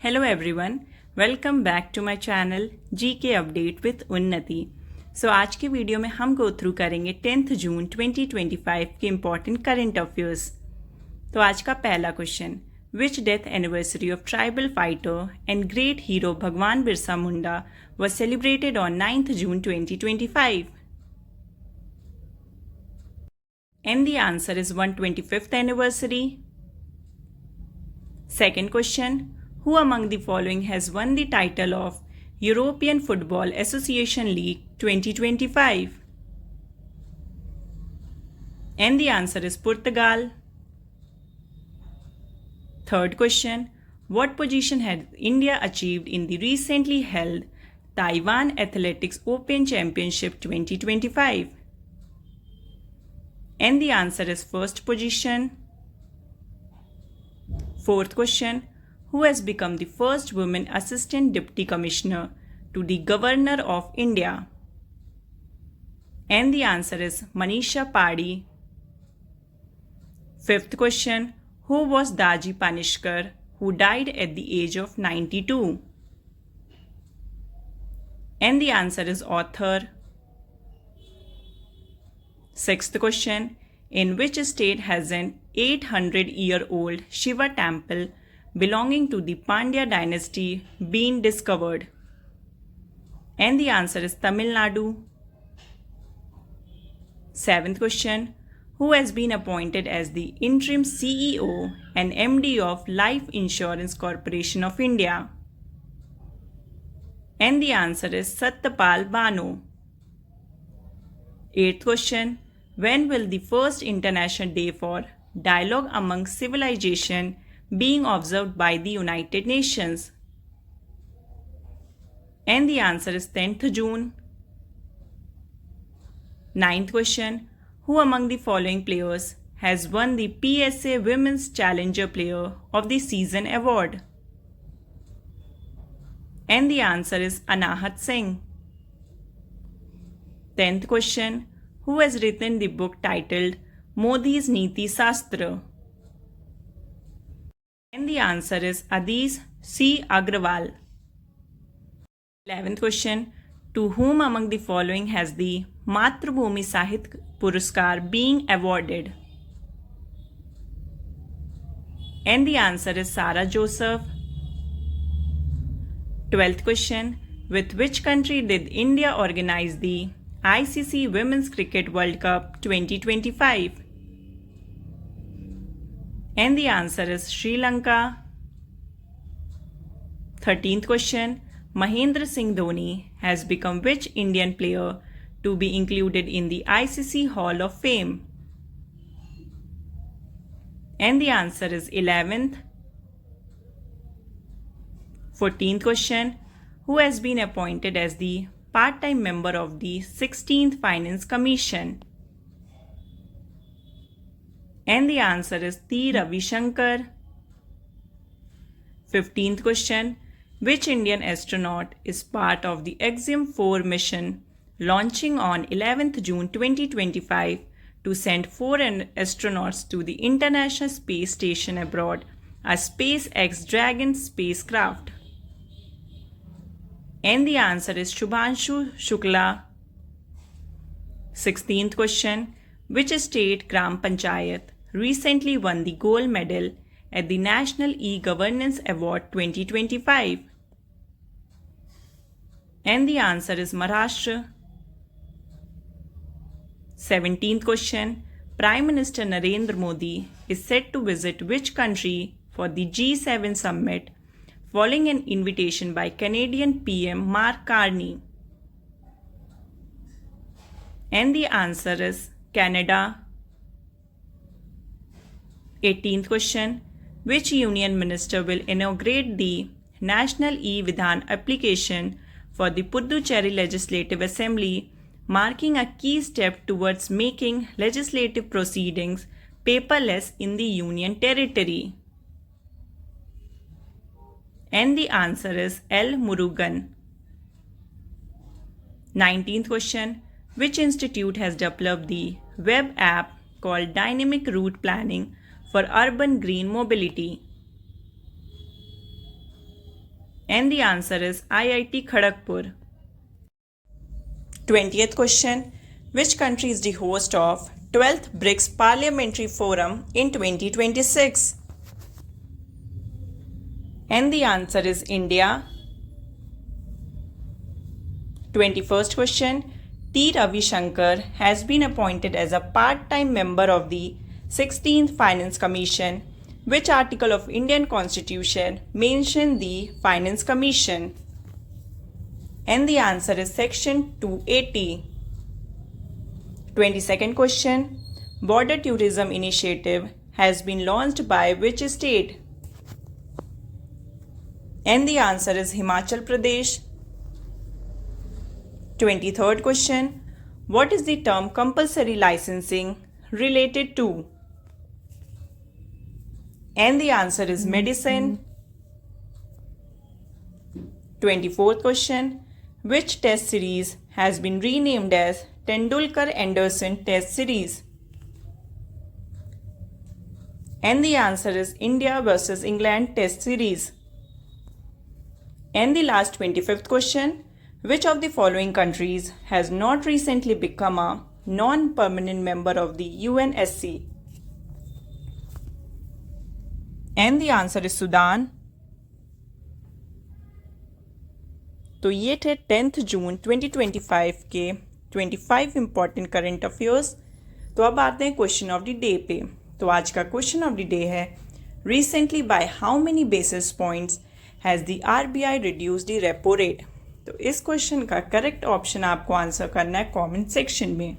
Hello everyone, welcome back to my channel GK update with Unnati. आज के video में हम गो थ्रू करेंगे 10 जून 2025 के इम्पॉर्टेंट करंट अफेयर्स। तो आज का पहला question, which death anniversary of tribal fighter and great hero भगवान Birsa Munda was celebrated on 9th June 2025? And the answer is 125th anniversary. Second question, who among the following has won the title of European Football Association League 2025? And the answer is Portugal. Third question, what position had India achieved in the recently held Taiwan Athletics Open Championship 2025? And the answer is first position. Fourth question, who has become the first woman assistant deputy commissioner to the governor of India? And the answer is Manisha Padi. Fifth question, who was Daji Panishkar, who died at the age of 92? And the answer is author. Sixth question, in which state has an 800-year-old Shiva temple belonging to the Pandya dynasty been discovered? And the answer is Tamil Nadu. Seventh question, who has been appointed as the interim CEO and MD of Life Insurance Corporation of India? And the answer is Satyapal Bano. Eighth question, when will the first International Day for Dialogue Among Civilization being observed by the United Nations? And the answer is 10th June. Ninth question, who among the following players has won the PSA Women's Challenger Player of the Season award? And the answer is Anahat Singh. 10th question, who has written the book titled Modi's Niti Shastra? And the answer is Adis C. Agrawal. 11th question, to whom among the following has the Matrubhumi Sahitya Puraskar being awarded? And the answer is Sarah Joseph. 12th question, with which country did India organize the ICC Women's Cricket World Cup 2025? And the answer is Sri Lanka. 13th question, Mahendra Singh Dhoni has become which Indian player to be included in the ICC Hall of Fame? And the answer is 11th. 14th question, who has been appointed as the part-time member of the 16th Finance Commission? And the answer is T. Ravi Shankar. 15th question, which Indian astronaut is part of the Axiom 4 mission launching on 11th June 2025 to send 4 astronauts to the International Space Station abroad, a SpaceX Dragon spacecraft? And the answer is Shubhanshu Shukla. 16th question, which state Gram Panchayat recently won the gold medal at the National E-Governance Award 2025? And the answer is Maharashtra. 17th question, Prime Minister Narendra Modi is set to visit which country for the G7 summit following an invitation by Canadian PM Mark Carney? And the answer is Canada. 18th question, which union minister will inaugurate the National E-Vidhan application for the Puducherry Legislative Assembly, marking a key step towards making legislative proceedings paperless in the Union Territory? And the answer is L. Murugan. 19th question, which institute has developed the web app called Dynamic Route Planning for Urban Green Mobility? And the answer is IIT Kharagpur. 20th question. Which country is the host of 12th BRICS Parliamentary Forum in 2026? And the answer is India. 21st question. T. Ravi Shankar has been appointed as a part-time member of the 16th Finance Commission. Which article of Indian Constitution mentions the Finance Commission? And the answer is Section 280. 22nd question. Border Tourism Initiative has been launched by which state? And the answer is Himachal Pradesh. 23rd question. What is the term compulsory licensing related to? And the answer is medicine. 24th question. Which test series has been renamed as Tendulkar-Anderson Test Series? And the answer is India versus England Test Series. And the last 25th question. Which of the following countries has not recently become a non-permanent member of the UNSC? And the answer is Sudan. तो ये थे 10th जून 2025 के 25 important current affairs. तो अब आते हैं question of the day पे। तो आज का क्वेश्चन ऑफ द डे है, recently by how many basis points has the RBI reduced the repo rate? तो इस क्वेश्चन का करेक्ट ऑप्शन आपको आंसर करना है कमेंट सेक्शन में।